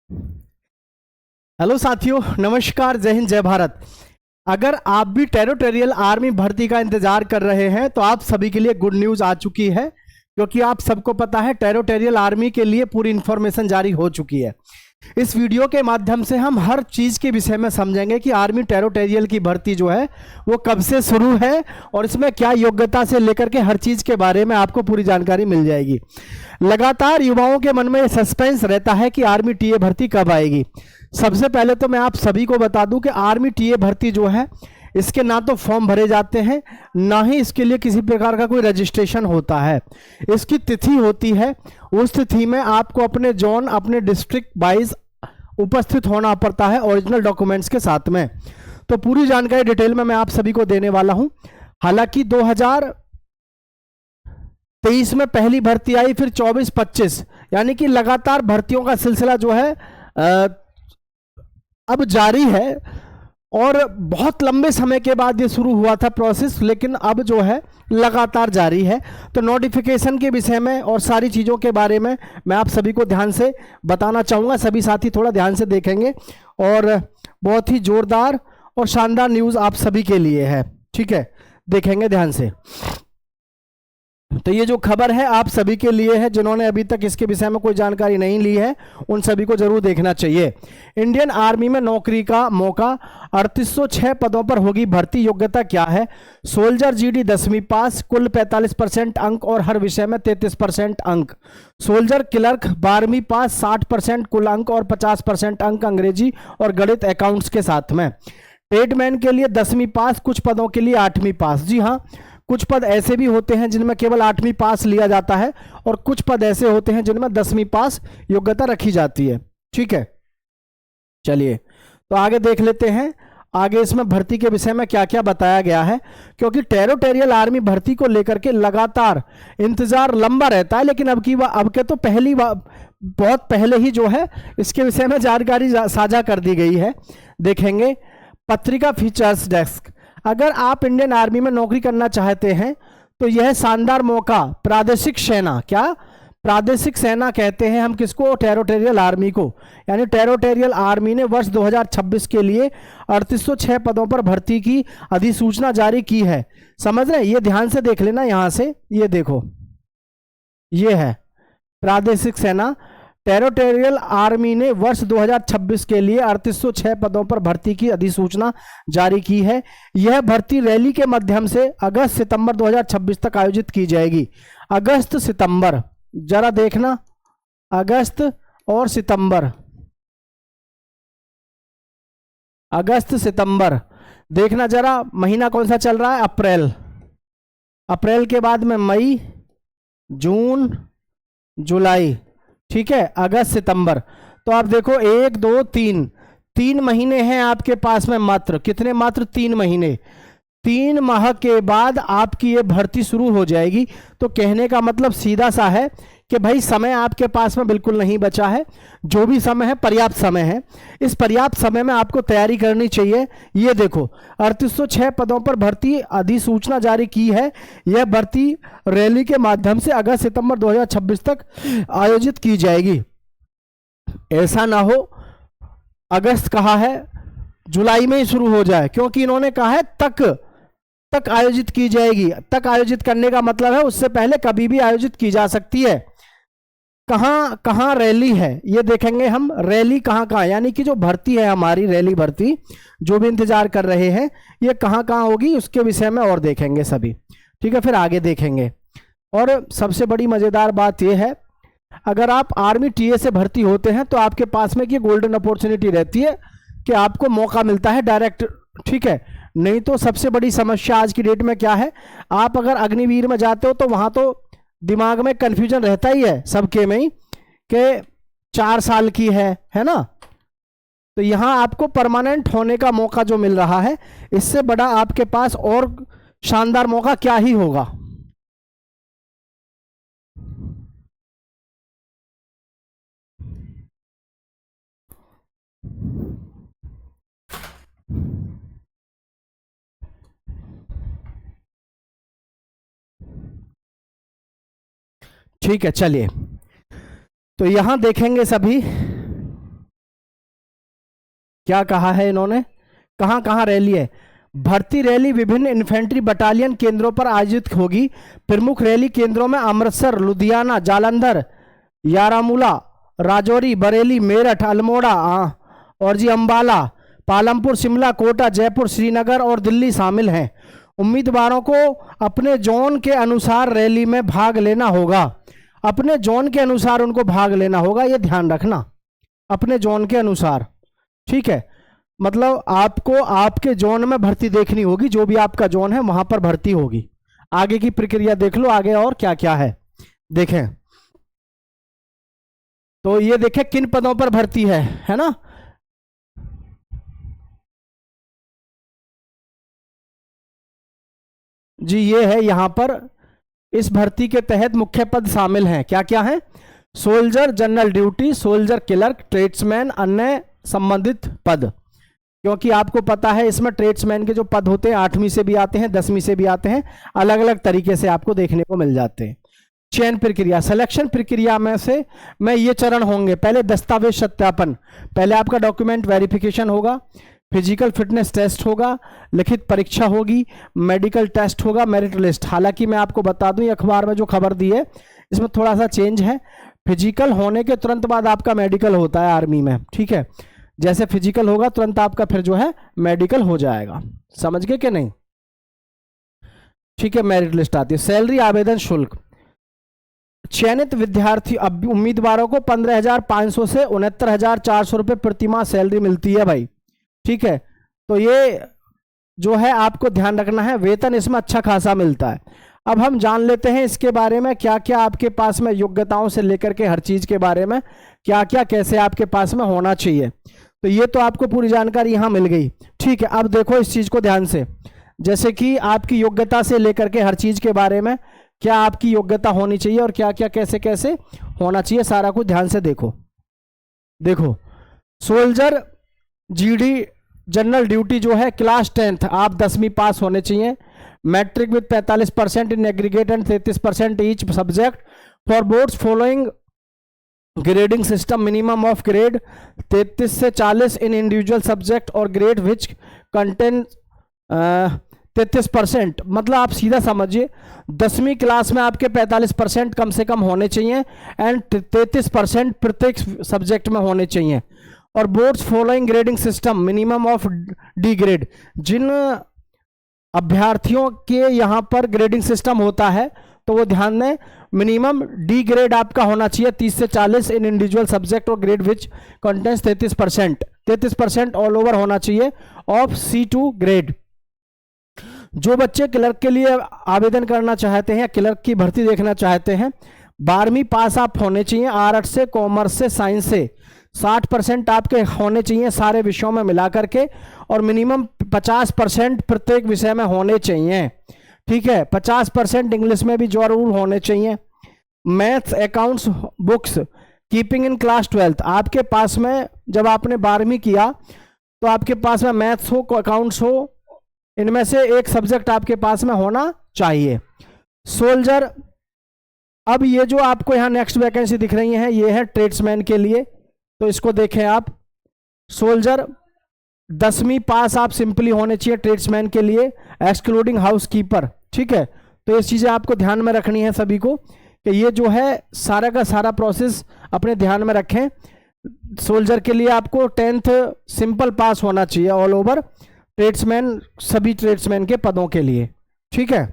Hello साथियों, नमस्कार, जय हिंद, जय भारत। अगर आप भी टेरिटोरियल आर्मी भर्ती का इंतजार कर रहे हैं तो आप सभी के लिए गुड न्यूज़ आ चुकी है, क्योंकि आप सबको पता है टेरिटोरियल आर्मी के लिए पूरी इंफॉर्मेशन जारी हो चुकी है। इस वीडियो के माध्यम से हम हर चीज़ के विषय में समझेंगे कि आर्मी टेरिटोरियल की भर्ती जो है वो कब से शुरू है और इसमें क्या योग्यता से लेकर के हर चीज़ के बारे में आपको पूरी जानकारी मिल जाएगी। लगातार युवाओं के मन में सस्पेंस रहता है कि आर्मी टीए भर्ती कब आएगी। सबसे पहले तो मैं आप सभी को बता दूं कि आर्मी टीए भर्ती जो है इसके ना तो फॉर्म भरे जाते हैं, ना ही इसके लिए किसी प्रकार का कोई रजिस्ट्रेशन होता है। इसकी तिथि होती है, उस तिथि में आपको अपने जोन, अपने डिस्ट्रिक्ट वाइज उपस्थित होना पड़ता है ओरिजिनल डॉक्यूमेंट्स के साथ में। तो पूरी जानकारी डिटेल में मैं आप सभी को देने वाला हूं। हालांकि 2023 में पहली भर्ती आई, फिर 24-25, यानी कि लगातार भर्तियों का सिलसिला जो है अब जारी है और बहुत लंबे समय के बाद ये शुरू हुआ था प्रोसेस, लेकिन अब जो है लगातार जारी है। तो नोटिफिकेशन के विषय में और सारी चीज़ों के बारे में मैं आप सभी को ध्यान से बताना चाहूँगा। सभी साथी थोड़ा ध्यान से देखेंगे और बहुत ही जोरदार और शानदार न्यूज़ आप सभी के लिए है, ठीक है, देखेंगे ध्यान से। तो ये जो खबर है आप सभी के लिए है, जिन्होंने अभी तक इसके विषय में कोई जानकारी नहीं ली है उन सभी को जरूर देखना चाहिए। इंडियन आर्मी में नौकरी का मौका, 3806 पदों पर होगी भर्ती। योग्यता क्या है? सोल्जर जीडी 10वीं पास, कुल 45% अंक और हर विषय में 33% अंक। सोल्जर क्लर्क 12वीं पास, 60% कुल अंक और 50% अंक अंग्रेजी और गणित अकाउंट्स के साथ में। ट्रेडमैन के लिए 10वीं पास, कुछ पदों के लिए 8वीं पास। जी हाँ, कुछ पद ऐसे भी होते हैं जिनमें केवल 8वीं पास लिया जाता है और कुछ पद ऐसे होते हैं जिनमें 10वीं पास योग्यता रखी जाती है, ठीक है। चलिए तो आगे देख लेते हैं, आगे इसमें भर्ती के विषय में क्या क्या बताया गया है। क्योंकि टेरिटोरियल आर्मी भर्ती को लेकर के लगातार इंतजार लंबा रहता है, लेकिन अब के तो बहुत पहले ही जो है इसके विषय में जानकारी साझा कर दी गई है। देखेंगे पत्रिका फीचर्स डेस्क। अगर आप इंडियन आर्मी में नौकरी करना चाहते हैं तो यह शानदार मौका प्रादेशिक सेना, क्या प्रादेशिक सेना कहते हैं हम किसको? टेरिटोरियल आर्मी को। यानी टेरिटोरियल आर्मी ने वर्ष 2026 के लिए 3806 पदों पर भर्ती की अधिसूचना जारी की है। समझ रहे हैं? ये ध्यान से देख लेना, यहां से ये देखो, ये है प्रादेशिक सेना। टेरिटोरियल आर्मी ने वर्ष 2026 के लिए 3806 पदों पर भर्ती की अधिसूचना जारी की है। यह भर्ती रैली के माध्यम से अगस्त सितंबर 2026 तक आयोजित की जाएगी। अगस्त सितंबर, जरा देखना, अगस्त और सितंबर, अगस्त सितंबर देखना जरा, महीना कौन सा चल रहा है? अप्रैल। अप्रैल के बाद में मई, जून, जुलाई, ठीक है, अगस्त सितंबर। तो आप देखो 1 2 3 महीने हैं आपके पास में मात्र। कितने? मात्र 3 महीने। 3 माह के बाद आपकी ये भर्ती शुरू हो जाएगी। तो कहने का मतलब सीधा सा है कि भाई समय आपके पास में बिल्कुल नहीं बचा है। जो भी समय है पर्याप्त समय है। इस पर्याप्त समय में आपको तैयारी करनी चाहिए। ये देखो 3806 पदों पर भर्ती अधिसूचना जारी की है। यह भर्ती रैली के माध्यम से अगस्त सितंबर 2026 तक आयोजित की जाएगी। ऐसा ना हो अगस्त कहा है, जुलाई में ही शुरू हो जाए, क्योंकि इन्होंने कहा है तक आयोजित की जाएगी। तक आयोजित करने का मतलब है उससे पहले कभी भी आयोजित की जा सकती है। कहां कहां रैली है ये देखेंगे हम। रैली कहां कहां, यानी कि जो भर्ती है हमारी रैली भर्ती, जो भी इंतजार कर रहे हैं, ये कहां कहां होगी उसके विषय में और देखेंगे सभी, ठीक है। फिर आगे देखेंगे। और सबसे बड़ी मजेदार बात यह है, अगर आप आर्मी टीए से भर्ती होते हैं तो आपके पास में ये गोल्डन अपॉर्चुनिटी रहती है कि आपको मौका मिलता है डायरेक्ट, ठीक है। नहीं तो सबसे बड़ी समस्या आज की डेट में क्या है, आप अगर अग्निवीर में जाते हो तो वहां तो दिमाग में कंफ्यूजन रहता ही है सबके में ही कि 4 साल की है ना। तो यहां आपको परमानेंट होने का मौका जो मिल रहा है, इससे बड़ा आपके पास और शानदार मौका क्या ही होगा। ठीक है, चलिए तो यहां देखेंगे सभी। क्या कहा है इन्होंने, कहाँ कहाँ रैली है? भर्ती रैली विभिन्न इन्फेंट्री बटालियन केंद्रों पर आयोजित होगी। प्रमुख रैली केंद्रों में अमृतसर, लुधियाना, जालंधर, यारामूला, राजौरी, बरेली, मेरठ, अल्मोड़ा और जी अंबाला, पालमपुर, शिमला, कोटा, जयपुर, श्रीनगर और दिल्ली शामिल हैं। उम्मीदवारों को अपने जोन के अनुसार रैली में भाग लेना होगा। अपने जोन के अनुसार उनको भाग लेना होगा, ये ध्यान रखना, अपने जोन के अनुसार। ठीक है, मतलब आपको आपके जोन में भर्ती देखनी होगी, जो भी आपका जोन है वहां पर भर्ती होगी। आगे की प्रक्रिया देख लो, आगे और क्या क्या है देखें। तो ये देखें किन पदों पर भर्ती है ना। जी ये है यहां पर, इस भर्ती के तहत मुख्य पद शामिल हैं, क्या क्या हैं? Soldier, general duty, soldier clerk, tradesman, अन्य संबंधित पद। क्योंकि आपको पता है इसमें ट्रेड्समैन के जो पद होते हैं 8वीं से भी आते हैं, 10वीं से भी आते हैं, अलग अलग तरीके से आपको देखने को मिल जाते हैं। चयन प्रक्रिया, सिलेक्शन प्रक्रिया में से में ये चरण होंगे। पहले दस्तावेज सत्यापन, पहले आपका डॉक्यूमेंट वेरिफिकेशन होगा, फिजिकल फिटनेस टेस्ट होगा, लिखित परीक्षा होगी, मेडिकल टेस्ट होगा, मेरिट लिस्ट। हालांकि मैं आपको बता दूं, अखबार में जो खबर दी है इसमें थोड़ा सा चेंज है। फिजिकल होने के तुरंत बाद आपका मेडिकल होता है आर्मी में, ठीक है। जैसे फिजिकल होगा तुरंत आपका फिर जो है मेडिकल हो जाएगा, समझ गए कि नहीं? ठीक है, मेरिट लिस्ट आती है। सैलरी, आवेदन शुल्क, चयनित विद्यार्थी अब उम्मीदवारों को 15,500 से 69,400 रुपये प्रतिमाह सैलरी मिलती है भाई, ठीक है। तो ये जो है आपको ध्यान रखना है, वेतन इसमें अच्छा खासा मिलता है। अब हम जान लेते हैं इसके बारे में, क्या क्या आपके पास में योग्यताओं से लेकर के हर चीज के बारे में क्या क्या कैसे आपके पास में होना चाहिए। तो ये तो आपको पूरी जानकारी यहाँ मिल गई, ठीक है। अब देखो इस चीज को ध्यान से, जैसे कि आपकी योग्यता से लेकर के हर चीज के बारे में क्या आपकी योग्यता होनी चाहिए और क्या क्या कैसे कैसे होना चाहिए, सारा कुछ ध्यान से देखो। देखो सोल्जर जीडी जनरल ड्यूटी जो है क्लास 10th आप 10वीं पास होने चाहिए। Matric with 45% in aggregate and 33% each subject. For boards following grading system minimum of grade 33 से 40 इन इंडिविजुअल सब्जेक्ट और ग्रेड विच कंटेन 33%। मतलब आप सीधा समझिए 10वीं क्लास में आपके 45% कम से कम होने चाहिए एंड 33% प्रत्येक सब्जेक्ट में होने चाहिए। और boards following grading system minimum of D grade, जिन अभ्यर्थियों के यहाँ पर ग्रेडिंग सिस्टम होता है तो वो ध्यान दें, मिनिमम डी ग्रेड आपका होना चाहिए 30 से 40 इन इंडिविजुअल सब्जेक्ट और grade which contains 33% all over होना चाहिए ऑफ C2 ग्रेड। जो बच्चे क्लर्क के लिए आवेदन करना चाहते हैं या क्लर्क की भर्ती देखना चाहते हैं, 12वीं पास आप होने चाहिए, आर्ट्स से, कॉमर्स से, साइंस से। 60% आपके होने चाहिए सारे विषयों में मिला करके और मिनिमम 50% प्रत्येक विषय में होने चाहिए, ठीक है। 50% इंग्लिश में भी जरूर होने चाहिए। Maths, accounts books keeping in class 12th आपके पास में, जब आपने 12वीं किया तो आपके पास में मैथ्स हो, अकाउंट्स हो, इनमें से एक सब्जेक्ट आपके पास में होना चाहिए। सोल्जर, अब ये जो आपको यहाँ नेक्स्ट वैकेंसी दिख रही है ये है ट्रेड्समैन के लिए, तो इसको देखें आप। सोल्जर 10वीं पास आप सिंपली होने चाहिए ट्रेड्समैन के लिए, एक्सक्लूडिंग हाउसकीपर, ठीक है। तो ये चीज़ें आपको ध्यान में रखनी है सभी को कि ये जो है सारा का सारा प्रोसेस अपने ध्यान में रखें। सोल्जर के लिए आपको 10th सिंपल पास होना चाहिए ऑल ओवर, ट्रेड्समैन सभी ट्रेड्समैन के पदों के लिए, ठीक है।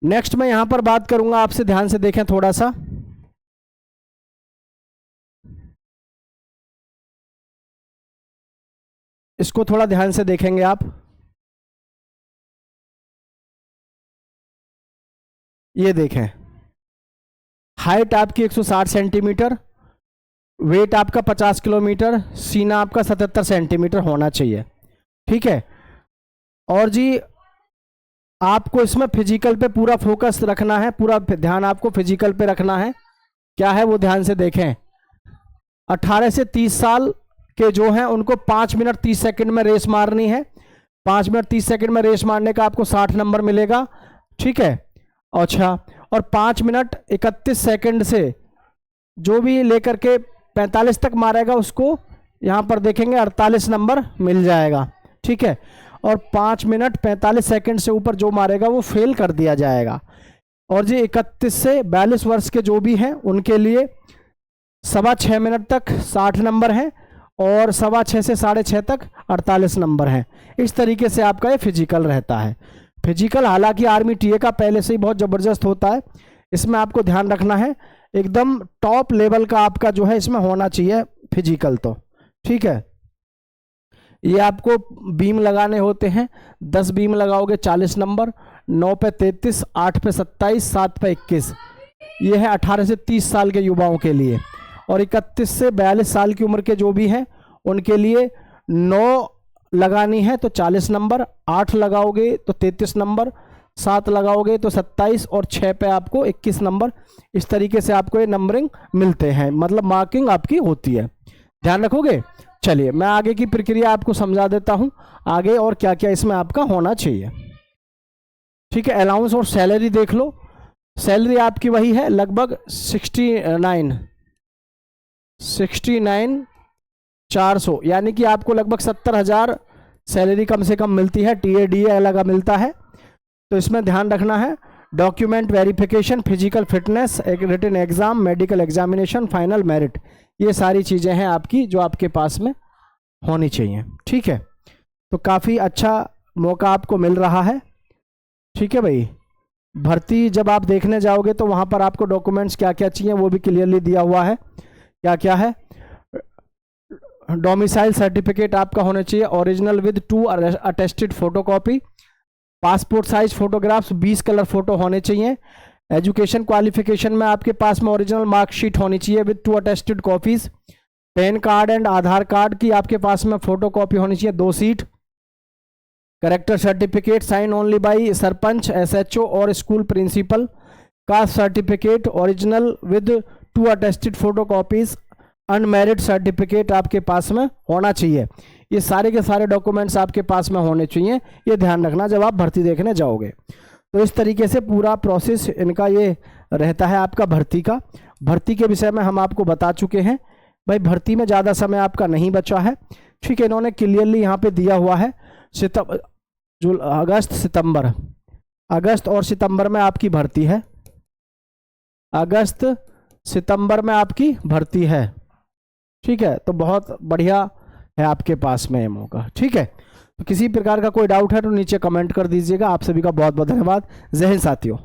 नेक्स्ट मैं यहां पर बात करूंगा आपसे, ध्यान से देखें थोड़ा सा। इसको थोड़ा ध्यान से देखेंगे आप। ये देखें, हाइट आपकी 160 सेंटीमीटर, वेट आपका 50 किलोमीटर, सीना आपका 77 सेंटीमीटर होना चाहिए, ठीक है। और जी आपको इसमें फिजिकल पे पूरा फोकस रखना है, पूरा ध्यान आपको फिजिकल पे रखना है। क्या है वो ध्यान से देखें। 18 से 30 साल के जो हैं उनको 5 मिनट 30 सेकंड में रेस मारनी है। 5 मिनट 30 सेकंड में रेस मारने का आपको 60 नंबर मिलेगा, ठीक है। अच्छा, और 5 मिनट 31 सेकंड से जो भी लेकर के 45 तक मारेगा उसको यहाँ पर देखेंगे 48 नंबर मिल जाएगा, ठीक है। और 5 मिनट 45 सेकंड से ऊपर जो मारेगा वो फेल कर दिया जाएगा। और जी 31 से 42 वर्ष के जो भी हैं उनके लिए 6.25 मिनट तक 60 नंबर हैं और 6.25 से 6.5 तक 48 नंबर हैं। इस तरीके से आपका ये फिजिकल रहता है। फिजिकल हालांकि आर्मी टीए का पहले से ही बहुत ज़बरदस्त होता है, इसमें आपको ध्यान रखना है एकदम टॉप लेवल का आपका जो है इसमें होना चाहिए फिजिकल तो, ठीक है। ये आपको बीम लगाने होते हैं, 10 बीम लगाओगे 40 नंबर, 9 पे 33, 8 पे 27, 7 पे 21। ये है 18 से 30 साल के युवाओं के लिए। और 31 से 42 साल की उम्र के जो भी हैं उनके लिए 9 लगानी है तो 40 नंबर, 8 लगाओगे तो 33 नंबर, 7 लगाओगे तो 27 और 6 पे आपको 21 नंबर। इस तरीके से आपको ये नंबरिंग मिलते हैं, मतलब मार्किंग आपकी होती है, ध्यान रखोगे। चलिए मैं आगे की प्रक्रिया आपको समझा देता हूं, आगे और क्या क्या इसमें आपका होना चाहिए, ठीक है। अलाउंस और सैलरी देख लो। सैलरी आपकी वही है लगभग 69,400, यानी कि आपको लगभग 70,000 सैलरी कम से कम मिलती है। टीए डीए अलग मिलता है, तो इसमें ध्यान रखना है। डॉक्यूमेंट वेरिफिकेशन, फिजिकल फिटनेस, एक written exam, medical examination, final merit, ये सारी चीज़ें हैं आपकी जो आपके पास में होनी चाहिए, ठीक है। तो काफ़ी अच्छा मौका आपको मिल रहा है, ठीक है भाई। भर्ती जब आप देखने जाओगे तो वहाँ पर आपको डॉक्यूमेंट्स क्या क्या चाहिए वो भी क्लियरली दिया हुआ है। क्या क्या है, डोमिसाइल सर्टिफिकेट आपका होना चाहिए original with 2 attested photocopy, passport size photographs 20 colour photo होने चाहिए। एजुकेशन क्वालिफिकेशन में आपके पास में ओरिजिनल मार्कशीट होनी चाहिए with 2 attested copies. PAN card and Aadhaar card की आपके पास में फोटो कॉपी होनी चाहिए 2 sheet. Character certificate sign only by sarpanch, SHO और school principal. Caste certificate original with 2 attested photo copies. Unmarried certificate आपके पास में होना चाहिए। ये सारे के सारे डॉक्यूमेंट्स आपके पास में होने चाहिए, ये ध्यान रखना जब आप भर्ती देखने जाओगे। तो इस तरीके से पूरा प्रोसेस इनका ये रहता है आपका भर्ती का। भर्ती के विषय में हम आपको बता चुके हैं भाई, भर्ती में ज़्यादा समय आपका नहीं बचा है, ठीक है। इन्होंने क्लियरली यहाँ पे दिया हुआ है अगस्त और सितंबर में आपकी भर्ती है, अगस्त सितंबर में आपकी भर्ती है, ठीक है। तो बहुत बढ़िया है आपके पास में ये मौका, ठीक है। तो किसी प्रकार का कोई डाउट है तो नीचे कमेंट कर दीजिएगा। आप सभी का बहुत बहुत धन्यवाद। जय हिंद साथियों।